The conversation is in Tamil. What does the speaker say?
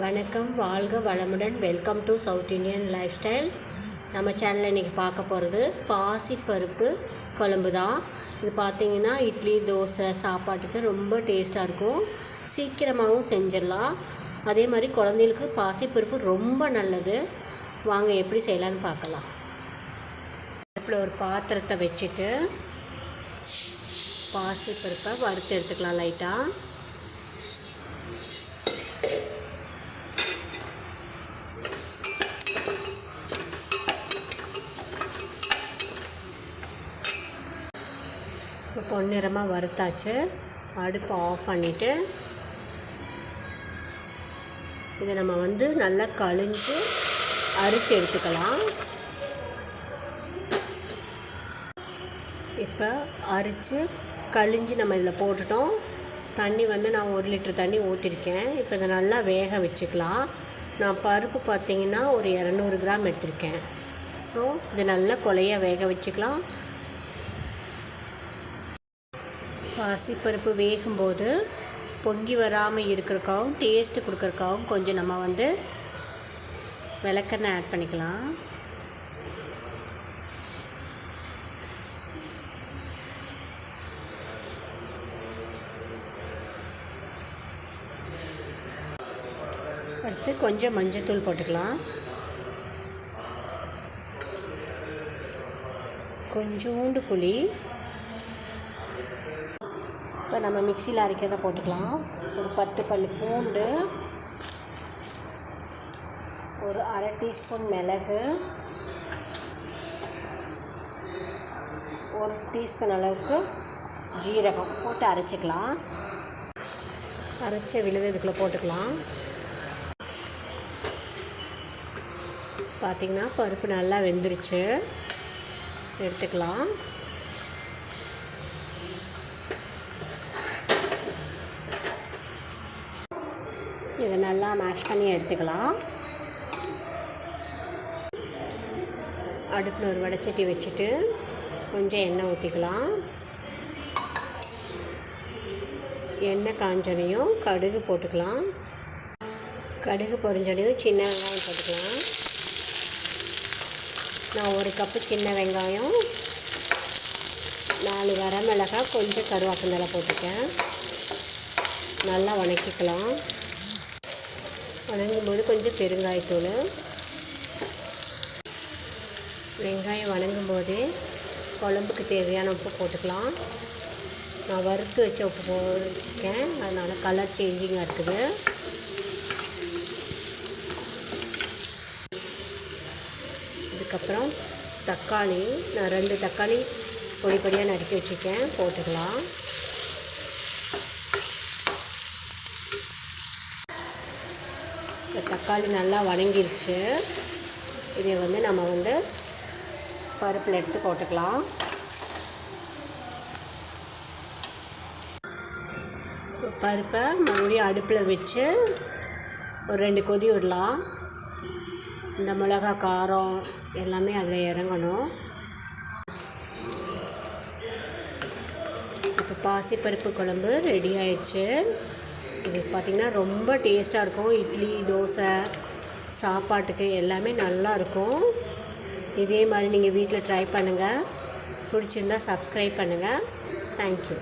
வணக்கம், வாழ்க வளமுடன். Welcome to south Indian life style. நம்ம சேனலில் இன்றைக்கி பார்க்க போகிறது பாசிப்பருப்பு குழம்பு தான். இது பார்த்திங்கன்னா இட்லி, தோசை, சாப்பாட்டுக்கு ரொம்ப டேஸ்ட்டாக இருக்கும். சீக்கிரமாகவும் செஞ்சிடலாம். அதே மாதிரி குழந்தைகளுக்கு பாசிப்பருப்பு ரொம்ப நல்லது. வாங்க எப்படி செய்யலான்னு பார்க்கலாம். அடுப்பில் ஒரு பாத்திரத்தை வச்சுட்டு பாசிப்பருப்பை வறுத்து எடுத்துக்கலாம் லைட்டாக. இப்போ பொன்னிறமாக வறுத்தாச்சு. அடுப்பை ஆஃப் பண்ணிவிட்டு இதை நம்ம நல்லா கழிஞ்சு அரிச்சு எடுத்துக்கலாம். இப்போ அரித்து கழிஞ்சு நம்ம இதில் போட்டுட்டோம். தண்ணி நான் 1 லிட்டர் தண்ணி ஊற்றிருக்கேன். இப்போ இதை நல்லா வேக வச்சுக்கலாம். நான் பருப்பு பார்த்திங்கன்னா ஒரு 200 கிராம் எடுத்திருக்கேன். ஸோ இது நல்லா கொலையாக வேக வச்சுக்கலாம். பாசிப்பருப்பு வேகும்போது பொங்கி வராமல் இருக்கிறக்காகவும் டேஸ்ட்டு கொடுக்குறக்காகவும் கொஞ்சம் நம்ம விளக்கெண்ணெய் ஆட் பண்ணிக்கலாம். அடுத்து கொஞ்சம் மஞ்சள்தூள் போட்டுக்கலாம். கொஞ்சோண்டு புளி. இப்போ நம்ம மிக்சியில் அரைக்கிறத போட்டுக்கலாம். ஒரு 10 பல் பூண்டு, ஒரு அரை டீஸ்பூன் மிளகு, 1 டீஸ்பூன் அளவுக்கு ஜீரகம் போட்டு அரைச்சிக்கலாம். அரைச்ச விழுது இதுக்குள்ளே போட்டுக்கலாம். பார்த்திங்கன்னா பருப்பு நல்லா வெந்துருச்சு. எடுத்துக்கலாம். இதை நல்லா மேஷ் பண்ணி எடுத்துக்கலாம். அடுப்பில் ஒரு வடைச்சட்டி வச்சுட்டு கொஞ்சம் எண்ணெய் ஊற்றிக்கலாம். எண்ணெய் காஞ்சனையும் கடுகு போட்டுக்கலாம். கடுகு பொரிஞ்சனையும் சின்ன வெங்காயம் போட்டுக்கலாம். நான் 1 கப்பு சின்ன வெங்காயம், 4 வரமிளகாய், கொஞ்சம் கருவேப்பிலை போட்டுருக்கேன். நல்லா வதக்கிக்கலாம். வதங்கும்போது கொஞ்சம் பெருங்காயத்தூள். வெங்காயம் வதங்கும்போதே குழம்புக்கு தேவையான உப்பு போட்டுக்கலாம். நான் வறுத்து வச்ச உப்பு போட்டுருக்கேன், அதனால் கலர் சேஞ்சிங்காக இருக்குது. அதுக்கப்புறம் தக்காளி, நான் 2 தக்காளி பொடி பொடியாக நறுக்கி வச்சுருக்கேன், போட்டுக்கலாம். தக்காளி நல்லா வதங்கிருச்சு. இதை நம்ம பருப்பில் எடுத்து போட்டுக்கலாம். பருப்பை மறுபடியும் அடுப்பில் வச்சு ஒரு 2 கொதி விடலாம். இந்த மிளகா காரம் எல்லாமே அதில் இறங்கணும். இப்போ பாசிப்பருப்பு குழம்பு ரெடி ஆயிடுச்சு. இது பார்த்திங்கன்னா ரொம்ப டேஸ்ட்டாக இருக்கும். இட்லி, தோசை, சாப்பாட்டுக்கு எல்லாமே நல்லாயிருக்கும். இதே மாதிரி நீங்கள் வீட்டில் ட்ரை பண்ணுங்கள். பிடிச்சிருந்தால் சப்ஸ்கிரைப் பண்ணுங்கள். தேங்க்யூ.